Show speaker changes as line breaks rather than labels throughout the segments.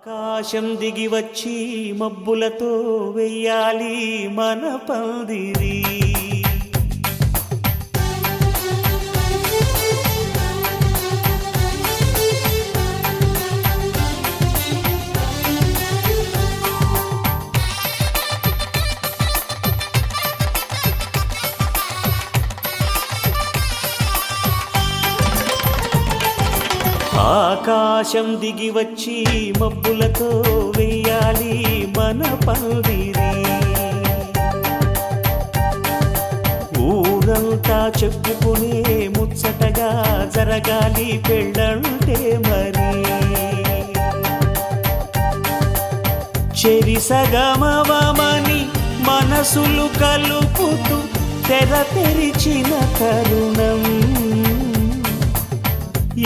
ఆకాశం దిగి వచ్చి మబ్బులతో వెయ్యాలి మన పందిరి. ఆకాశం దిగి వచ్చి మబ్బులతో వెయ్యాలి మన పందిరి. ఊరంతా చెప్పుకునే ముచ్చటగా జరగాలి పెళ్ళంటే మరి. చెరిసగమవమని మనసులు కలుపుతూ తెర తెరిచిన తరుణం.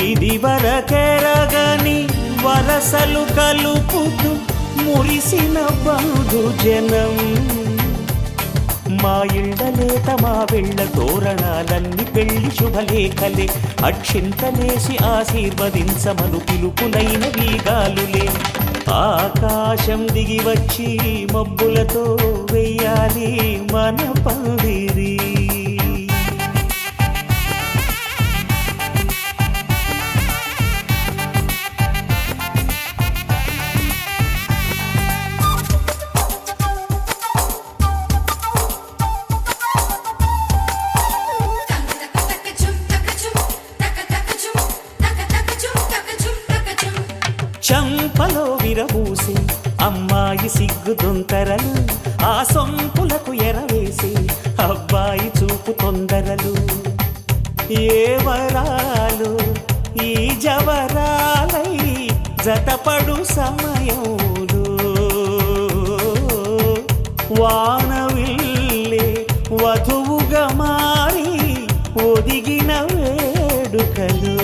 ఇది వరకెరగని వరసలు కలుపుతూ మురిసిన బంధుజనం. మా ఇళ్ళలేత మా వెళ్ళ తోరణాలన్నీ పెళ్లి శుభలేఖలే. అక్షింతలేసి ఆశీర్వదించమను పిలుపులైన వీగాలులే. ఆకాశం దిగి వచ్చి మబ్బులతో వెయ్యాలి మన పందిరి. చంపలో విరబూసి అమ్మాయి సిగ్గు దొంతరలు. ఆ సొంపులకు ఎరవేసి అబ్బాయి చూపు తొందరలు. ఏ వరాలు ఈ జవరాలై జతపడు సమయంలో. వానవిల్లే వధువుగా మారి ఒదిగిన వేడుకలు.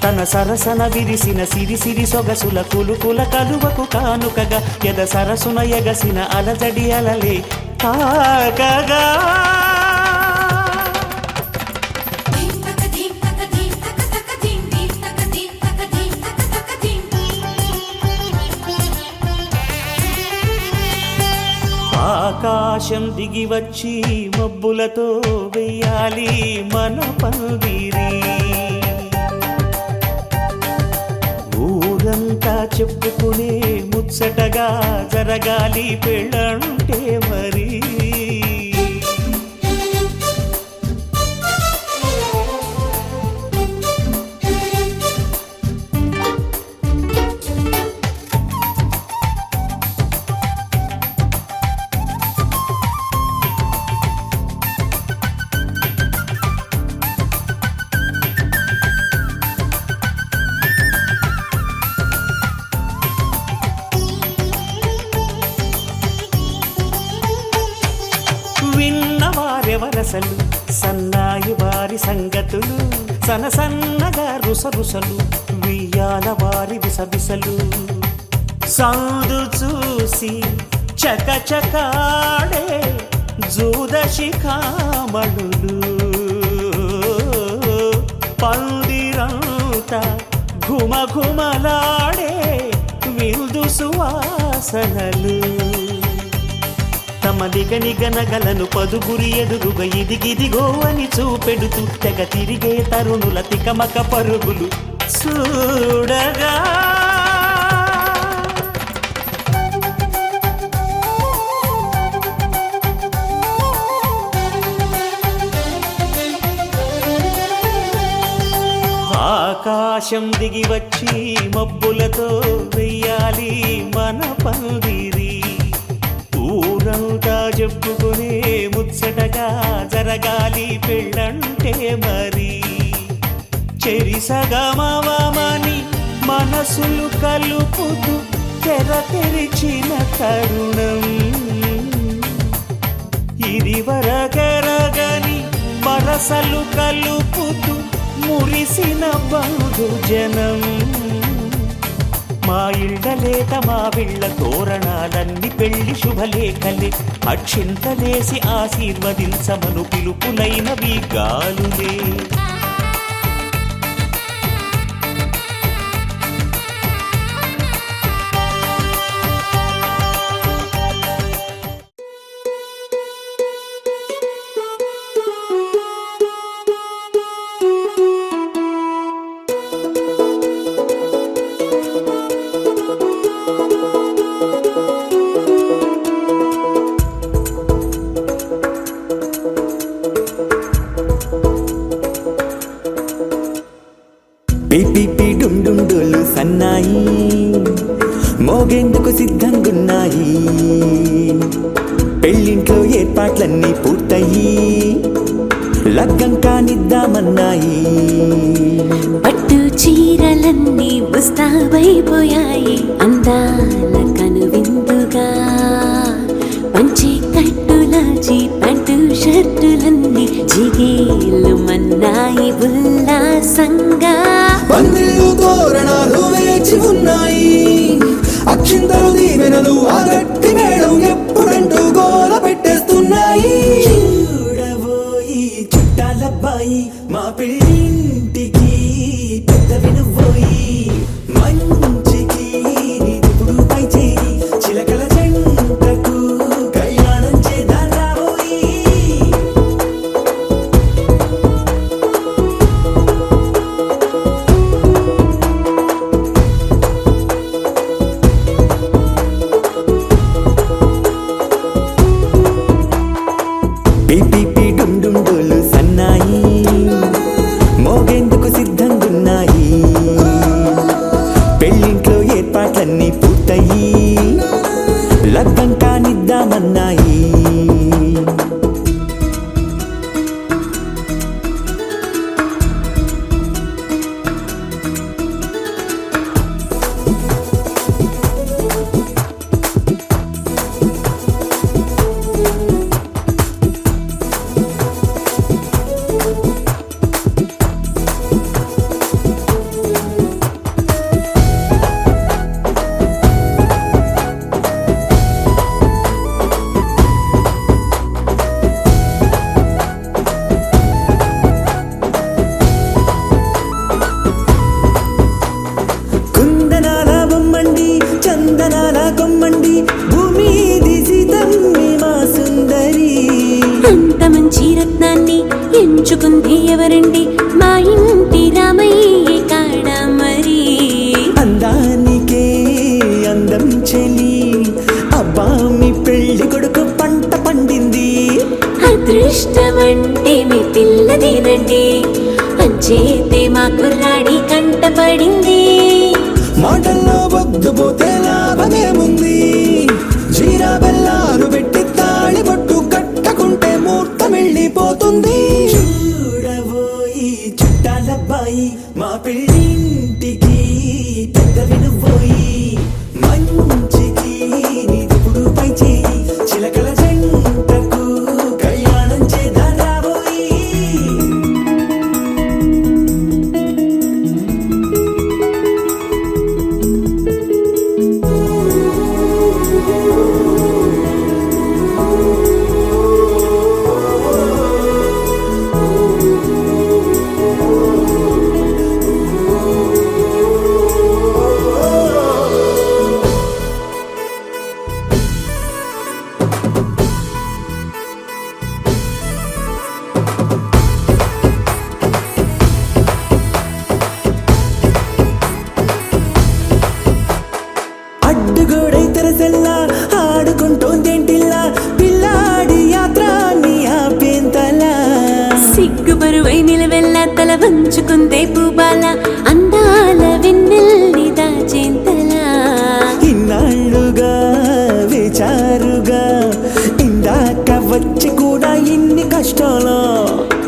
తన సరసన విరిసిన సిరిసిరి సొగసుల కులుకుల కలువకు కానుకగా ఎద సరసున ఎగసిన అలజడి అలలే తాకగా. ఆకాశం దిగి వచ్చి మబ్బులతో వెయ్యాలి మన పందిరి. ఊరంతా చెప్పుకునే ముచ్చటగా జరగాలి పెళ్ళంటే మరి. విన్నవారెవరసలు సన్నాయి వారి సంగతులు. సనసన్నగా రుసరుసలు వియ్యాల వారి విసబిసలు. సందు చూసి చకచకాడే జూదశిఖామణులు. పందిరంతా ఘుమఘుమలాడే విందు సువాసనలు. తమ నిగనిగనగలను పదుగురి ఎదురుగా ఇదిగిదిగో అని చూపెడుతూ తెగ తిరిగే తరుణుల తికమక పరుగులు చూడగా. ఆకాశం దిగి వచ్చి మబ్బులతో వెయ్యాలి మన పందిరి. ఊరంతా చెప్పుకునే ముచ్చటగా జరగాలి పెళ్ళంటే మరి. చెరిసగమవమని మనసులు కలుపుతూ తెర తెరిచిన తరుణం. ఇది వరకెరగని వరసలు కలుపుతూ మురిసిన బంధుజనం. మా ఇళ్ళలేత మా వీళ్ళ తోరణాలన్నీ పెళ్లి శుభలేఖలే. అక్షింతలేసి ఆశీర్వదించమను పిలుపులైన వీగాలులే. పెళ్ళింట్లో ఏర్పాట్లన్నీ పూర్తయి లగ్గం కానిద్దామన్నాయి.
పట్టు చీరలన్నీ ముస్తాబైపోయాయి అందాల కనువిందుగా. పంచి కట్టులాచి పట్టు షర్టులన్నీ జిగేలు మన్నాయి ఉల్లాసంగా.
పందిళ్ళు తోరణాలు వేచి ఉన్నాయి, అక్షింతలు దీవెనలు ఆ గట్టి మేడం ఎప్పుడంటూ గోల పెట్టేస్తున్నాయి. చూడబోయి చుట్టాలబ్బాయి మా పెళ్ళింటికి పెద్ద వినుబోయి. మంచికి నిదుపుడు పై చేయి చిలకల జంటకు కళ్యాణం చేద్దాం రాబోయి. పిపి డుమ్ డుమ్ డోలు సన్నాయి మోగేందుకు సిద్ధంగున్నాయి. పెళ్ళింట్లో ఏర్పాట్లన్నీ పూర్తయి లగ్గం కానిద్దామన్నాయి. కుందనాల బొమ్మండి చందనాల కొమ్మండి భూమి దిశితమ్మి మా సుందరి.
అంత మంచి రత్నాన్ని ఎంచుకుంది ఎవరండి? మా ఇంటి రామయ్య కాడ మరి.
అందానికే అందం చెలి అబ్బా మీ పెళ్లి కొడుకు పంట పండింది.
అదృష్టమంటే మీ పిల్లదేనండి, అంచేతే మా కుర్రాడి కంట పడింది.
మాటల్లో వద్దుపోతే లాభమేముంది, జీరా బెల్లాలు పెట్టి తాళి బొట్టు కట్టకుంటే ముహూర్తం వెళ్ళిపోతుంది. చూడబోయి చుట్టాలబ్బాయి మా పెళ్ళింటికి పెద్ద వినుబోయి. మంచికి నిదుపుడు పై చేయి చిలకల జంటకు కళ్యాణం చేద్దాం రాబోయి. అడ్డుగోడై తెరసెల్లా ఆడుకుంటోందేంటిల్లా పిల్లాడి యాత్ర నీ ఆపేంతలా.
సిగ్గుబరువై నిలవెల్లా తల వంచుకుందే పూబాల అందాల వెన్నెల్ని దాచేంతలా.
ఇన్నాళ్ళుగా వేచారుగా ఇందాక వచ్చి కూడా ఇన్ని కష్టాలా.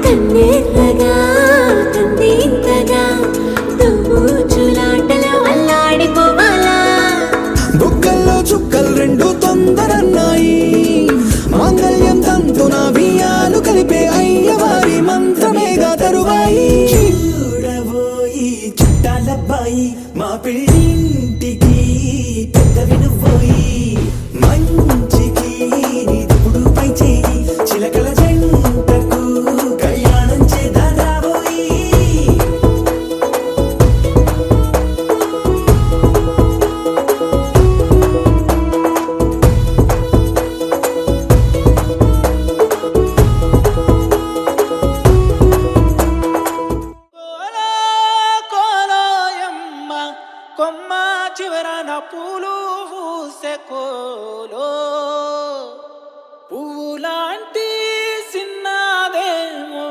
కన్నెర్రగా కందింతగా దుమ్ముచులాటలో అల్లాడిపోవాలా.
బుగ్గల్లో చుక్కలు రెండు తొందరన్నాయి, మాంగళ్యం తంతున బియ్యాలు కలిపే అయ్యవారి మంత్రమేగా తరువాయి. చూడబోయి చుట్టాలబ్బాయి మా పెళ్ళింటికి పెద్ద వినుబోయి. మంచికి నిదుపుడు పై చేయి చిలకల జంటకు కళ్యాణం చేద్దాం రాబోయి. కొమ్మ చివరన పూలు పూసే కోలో పువ్వులాంటి సిన్నదేమో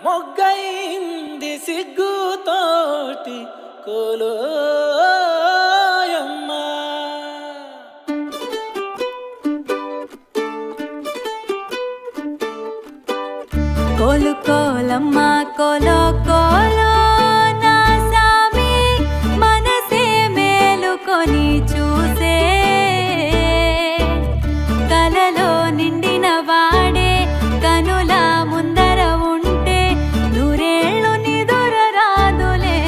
మొగ్గైంది సిగ్గుతోటి కోలోయమ్మ.
కోలు కోలమ్మ కోలో కోలో నా సామి మనసే మేలుకొని చూసే కలలో నిండిన వాడే కనుల ముందర ఉంటే నూరేళ్ళు నిదుర రాదులే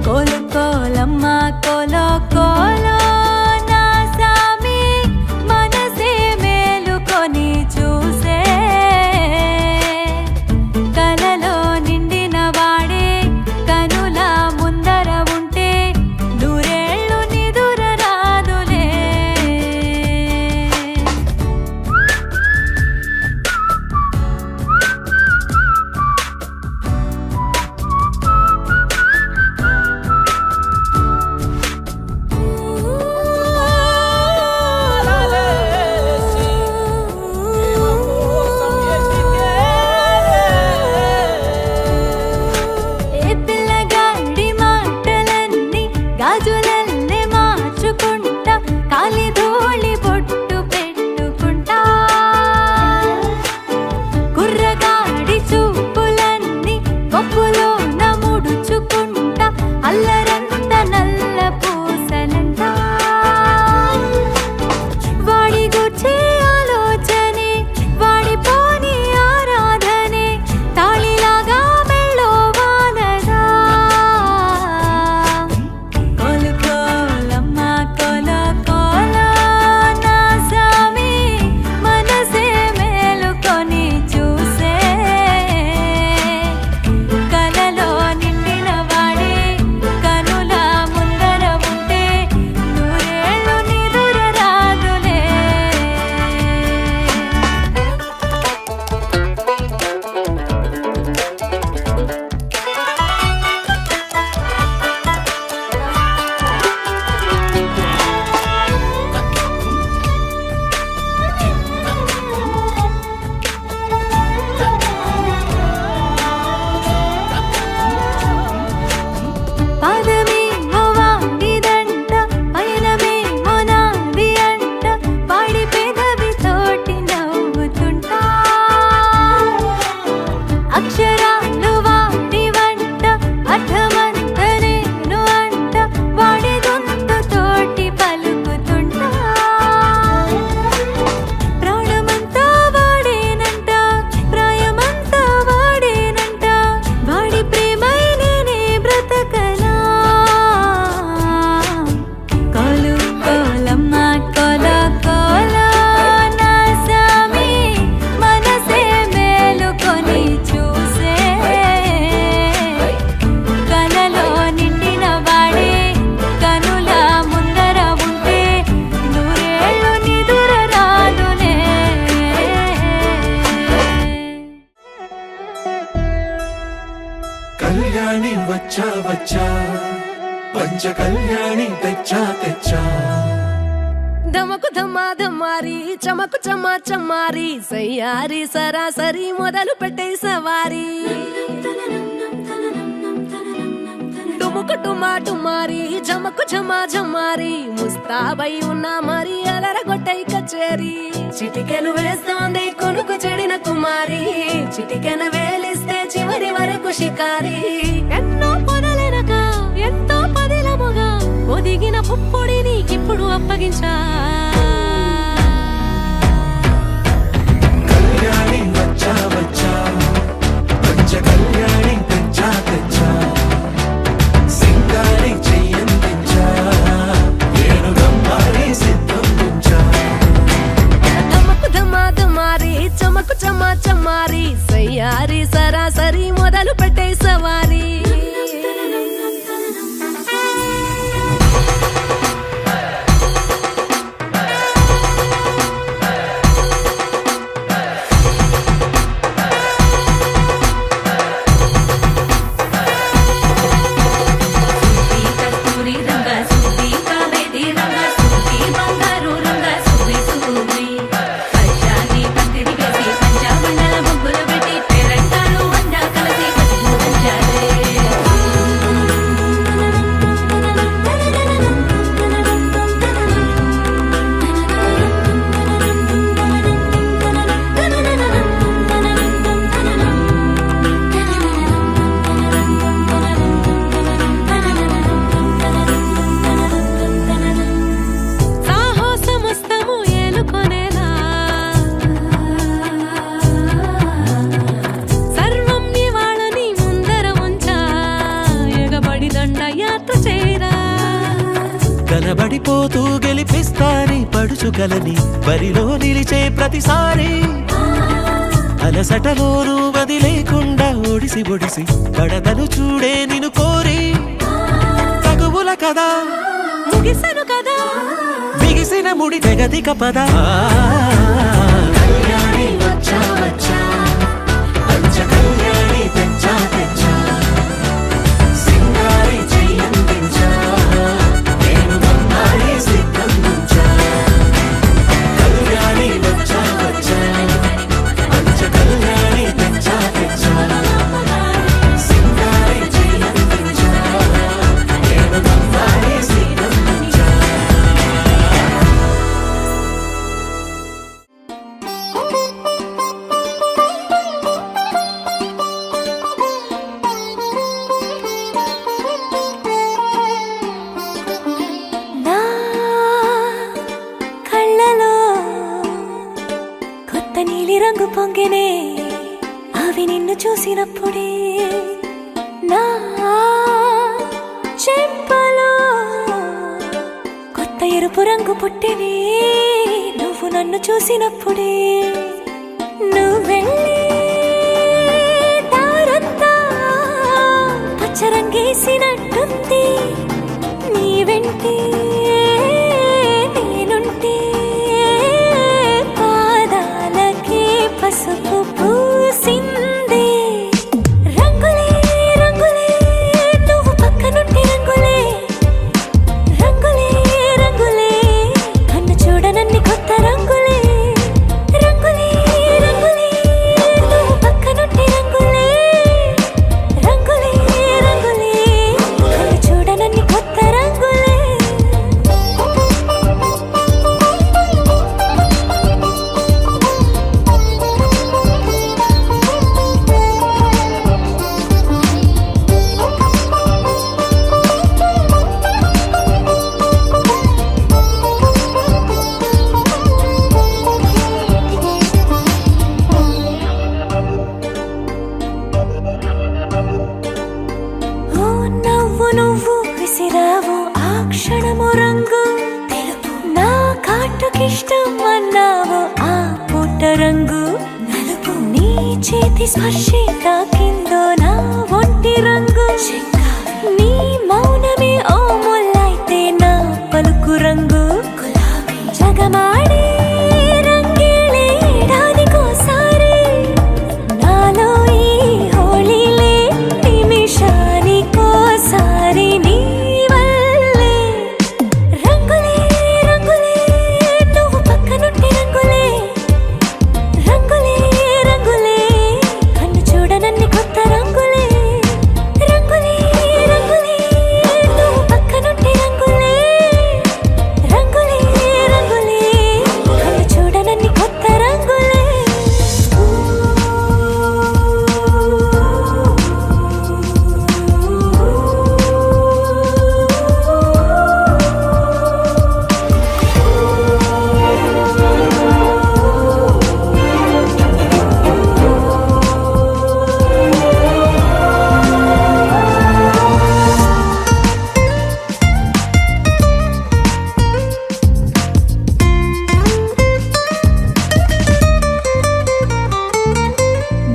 కోలు కోలమ్మ కోలో కోలో నా సామి మనసే మేలుకొని చూసే కలలో నిండిన వాడే కనుల ముందర ఉంటే నూరేళ్ళు నిదుర రాదులే
లాలేసి ప్రేమ కోసం ఎతికే
ఏ పిల్లగాడి మాటలన్నీ గాజులల్లే మార్చుకుంటా కాలి ధూళి బొట్టు పెట్టుకుంటా కుర్రగాడి చూపులన్నీ కొప్పులో నముడుచుకుంటా అల్లరంత నల్ల పూసలంట వాడి గుర్చే ఆలోచనే వాడిపోని ఆరాధనే తాళిలాగా మెళ్ళో వాలదా కోలు కోలమ్మ కోలో కోలో నా సామి మనసే మేలుకొని చూసే కలలో నిండిన వాడే కనుల ముందర ఉంటే నూరేళ్ళు నిదుర రాదులే పాదమేమో వాడిదంట పయనమేమో నాది అంట వాడి పెదవి తోటి నవ్వుతుంటా అక్షరాలు వాడి వంట అర్థమంత నేను అంట వాడి గొంతు తోటి పలుకుతుంటా ప్రాణమంతా వాడేనంట ప్రాయమంతా వాడేనంట వాడి ప్రేమై నేనే బ్రతకనా కోలు కోలమ్మ కోలో కోలో నా సామి మనసే మేలుకొని చూసే కలలో నిండిన వాడే కనుల ముందర ఉంటే నూరేళ్ళు నిదుర రాదులే
కళ్యాణి వచ్చా వచ్చా పంచ కళ్యాణి తెచ్చా తెచ్చా
ధమకు ధమ్మా ధమ్మారి చమకు చమ్మా చమ్మారి సయ్యారి సరాసరి మొదలు పెట్టే సవారి డుముకు టుమా టుమారి జమకు ఝమా ఝమారి ముస్తాబై ఉన్నా మరి అలరగొట్టై కచేరి చిటికెను వేస్తోంది కొనుకు చెడిన కుమారి చిటికెన వేలిస్తే చివరి వరకు షికారి ఎన్నో పొదలెనక ఎంతో పదిలముగా ఒదిగిన పుప్పొడి నీకిప్పుడు అప్పగించా
కళ్యాణి వచ్చా వచ్చా పంచ కళ్యాణి తెచ్చా తెచ్చా సింగారి చెయ్యందించా ఏనుగమ్మారి సిద్ధందించా
ధమకు ధమా ధమారి చమకు చమ్మా చమ్మారి సయ్యారి సరాసరి మొదలు పెట్టే సవారి
పంచామండల ముగ్గులు పెట్టి పేరంటాలు వండా కలిసి
గెలువగలని బరిలో నిలిచే ప్రతిసారి అలసటలోనూ వది లేకుండా ఒడిసి ఒడిసి పడతను చూడే నిన్ను కోరి తగువుల కదా
ముగిసను కదా
బిగిసిన ముడి తెగదిక పద కళ్యాణి వచ్చా వచ్చా పంచ కళ్యాణి తెచ్చా తెచ్చా సింగారి చెయ్యందించా నేను బంగారి సిద్ధందించా కళ్యాణి వచ్చా వచ్చా పంచ కళ్యాణి తెచ్చా తెచ్చా సింగారి చెయ్యందించా నేను బంగారి సిద్ధందించా
నా కళ్ళలో కొత్త నీలి రంగు పొంగెనే అవి నిన్ను చూసినప్పుడే నా చెంపలో కొత్త ఎరుపు రంగు పుట్టెనే నువ్వు నన్ను చూసినప్పుడే నువ్వు వెళ్ళే దారంతా పచ్చరంగేసినట్టుంది నీ వెంటే నేనుంటే పాదాలకే పసుపు పూసిందే రంగులే రంగులే నువ్వు పక్కనుంటే రంగులే రంగులే రంగులే కన్ను చూడనన్ని కొత్త రంగులే రంగులే రంగులే నువ్వు పక్కనుంటే రంగులే రంగులే రంగులే కన్ను చూడనన్ని కొత్త రంగులే ఓ నవ్వు నువ్వు విసిరావు ఆ క్షణము రంగు తెలుపు నా కాటుకిష్టం అన్నావు ఆ పుట్ట రంగు నలుపు నీ చేతి స్పర్శే తాకిందో నా ఒంటి రంగు నీ మౌనమే ఓ ముల్లైతే నా పలుకు రంగు గులాబీ జగమాడే రంగేళే ఏడాదికోసారి నాలో ఈ హోళీలే నిమిషానికోసారి నీ వల్లే రంగులే రంగులే నువ్వు పక్కనుంటే రంగులే రంగులే రంగులే కన్ను చూడనన్ని కొత్త రంగులే రంగులే రంగులే నువ్వు పక్కనుంటే రంగులే రంగులే రంగులే కన్ను చూడనన్ని కొత్త రంగులే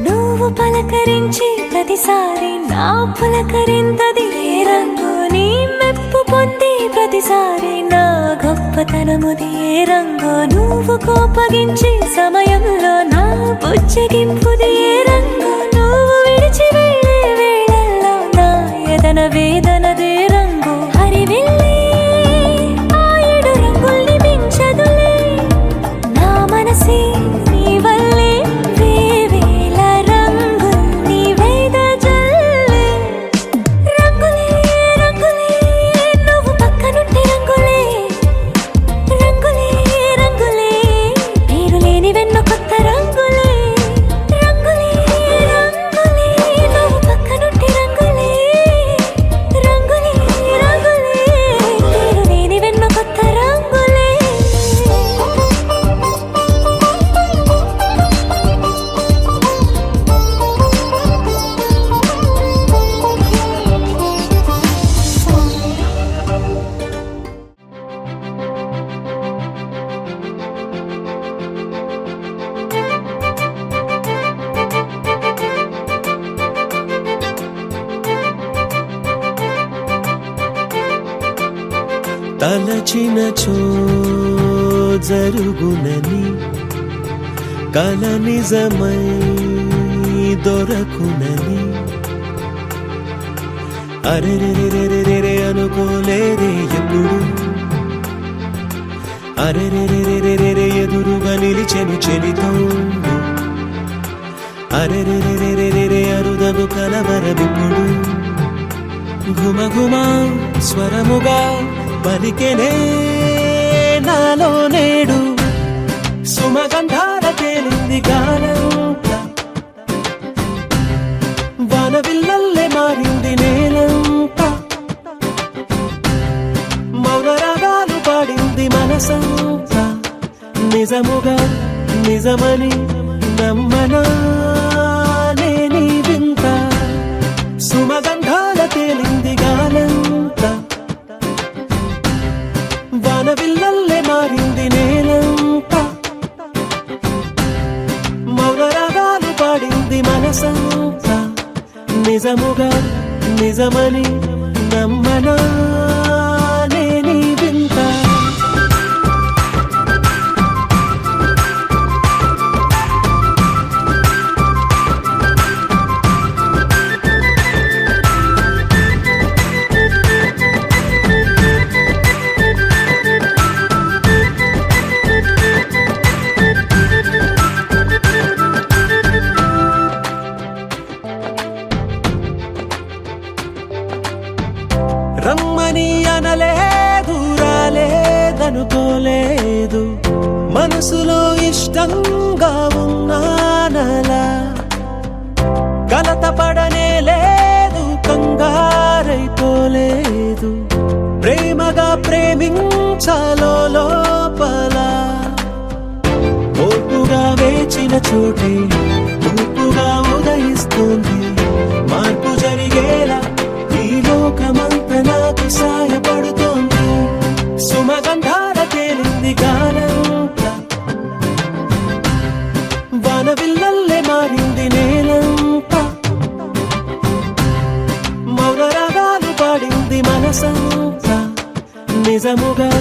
నువ్వు పలకరించి ప్రతిసారి నా పులకరింతది ఏ రంగు నీ మెప్పు పొంది ప్రతిసారి నా గొప్పతనముది ఏ రంగు నువ్వు కోపగించి సమయంలో నా బుజ్జగింపుది ఏ రంగు నువ్వు విడిచి వెళ్ళే వేళల్లో నా ఎదన వేదనదే రంగు హరివిల్లే ఆ ఏడు రంగుల్ని మించదులే నా మనసే నీ వల్లే వేవేల రంగుల్ని వెదజల్లే రంగులే రంగులే నువ్వు పక్కనుంటే రంగులే రంగులే రంగులే పేరు లేని వెన్నో కొత్త రంగులే రంగులే రంగులే నువ్వు పక్కనుంటే రంగులే రంగులే రంగులే
తలచినచో జరుగునని కల నిజమై దొరకునని అరెరెరెరెరెరె అనుకోలేదే ఎప్పుడు అరెరెరెరెరెరె ఎదురుగా నిలిచెను చెలితోడు అరెరెరెరెరెరె అరుదను కలవరమిప్పుడు ఘుమఘుమ స్వరముగా పలికెనే నాలో నేడు సుమగంధాల తేలింది గానంతా వానవిల్లల్లే మారింది నేలంతా మౌన రాగాలు పాడింది మనసంతా నిజముగా నిజమని నమ్మనా నేనీ వింత సుమగంధాల తేలింది గానంతా వానవిల్లల్లే మారింది నేలంతా మౌన రాగాలు పాడింది మనసంతా నిజముగా నిజమని నమ్మనా నేనీ వింత రమ్మని అనలేదు రాలేదనుకోలేదు మనసులో ఇష్టంగా ఉన్నానలా కలత పడనే లేదు కంగారైపోలేదు ప్రేమగా ప్రేమించాలో లోపల ఓర్పుగా వేచిన చోటే తూర్పుగా ఉదయిస్తుంది మార్పు జరిగేలా ఈ లోకమంతా నాకు సాయపడుతోంది సుమగంధాల తేలింది గానంతా వానవిల్లల్లే మారింది నేలంతా మౌన రాగాలు పాడింది మనసంతా నిజముగా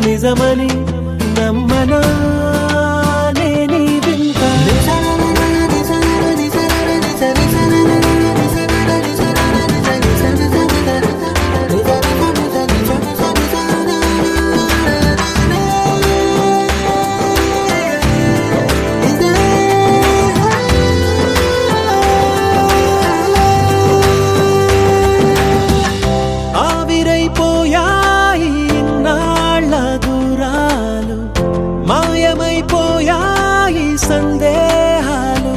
నిజమని నమ్మనా నేనీ వింత ఆవిరైపోయాయి ఇన్నాళ్ళ దూరాలు మాయమైపోయాయి సందేహాలు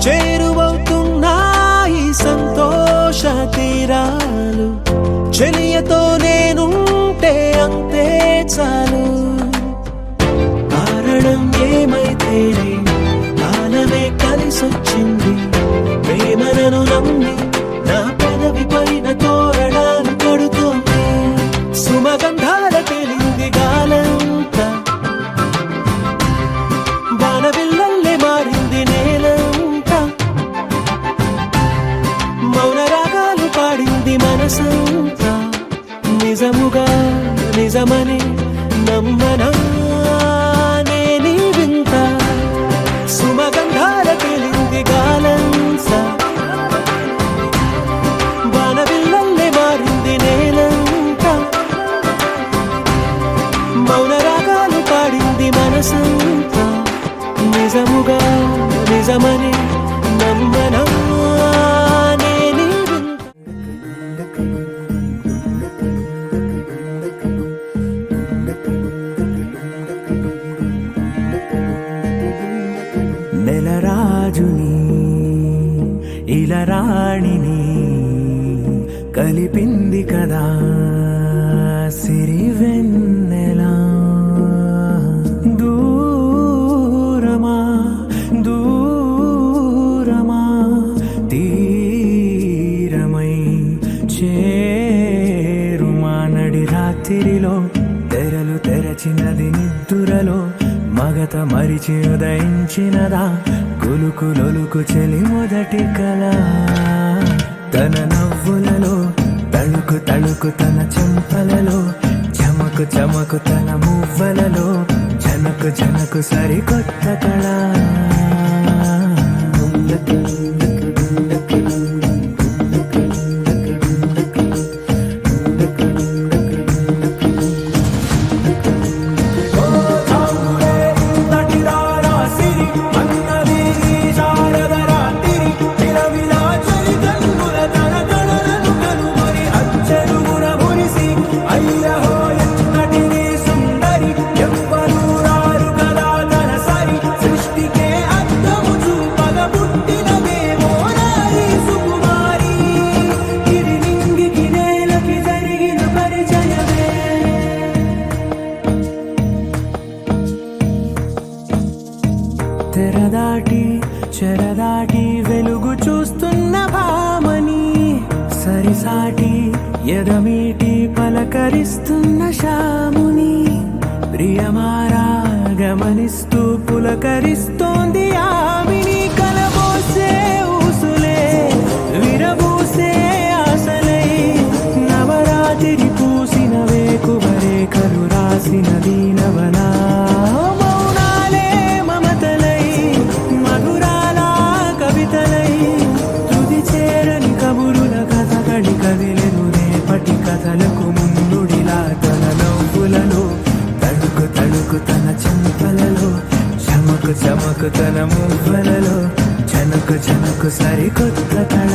చేరువవుతున్నాయి సంతోష తీరాలు చెలియతో నేనుంటే అంతే చాలు కారణం ఏమైతేనే కాలమే కలిసొచ్చింది ప్రేమను నమ్మి నా పెదవి పైన తోరణాలు కడుతోంది సుమగంధాల తేలింది గాలంతా వానవిల్లల్లే మారింది నేలంతా మౌన రాగాలు పాడింది మనసంతా నిజముగా నిజమని నమ్మనా నేనీ వింత సుమగంధాల తేలింది గాలంతా వానవిల్లల్లే మారింది నేలంతా మౌన రాగాలు పాడింది మనసంతా నిజముగా నిజమని నమ్మనా నేనీ
నెలరాజుని ఇలరాణిని కలిపింది కదా సిరివెన్నెలా దూరమా దూరమా తీరమై చేరుమా నడి రాత్రిలో తెరలు తెరచినది నిద్దురలో మగత మరిచి ఉదయించినదా కులుకు లొలుకు చెలి మొదటి కళ తన నవ్వులలో తళుకు తళుకు తన చెంపలలో చమకు చమకు తన మువ్వలలో జనకు జనకు సరికొత్త కళ తెరదాటి చెరదాటి వెలుగు చూస్తున్న భామని సరిసాటి ఎదమీటి పలకరిస్తున్న శాముని ప్రియమారా గమనిస్తూ పులకరిస్తోంది ఆమిని కలబోసే ఊసులే విరబూసే ఆశలై నవరాత్రి పూసిన వేకువరే కలు రాసిన దీనవనా కదిలెను రేపటి కథలకు ముందుడిలా తన నవ్వులలో తడుకు తడుకు తన చెంపలలో చమకు చమకు తన మువ్వలలో చనకు చనకు సరికొత్త కళ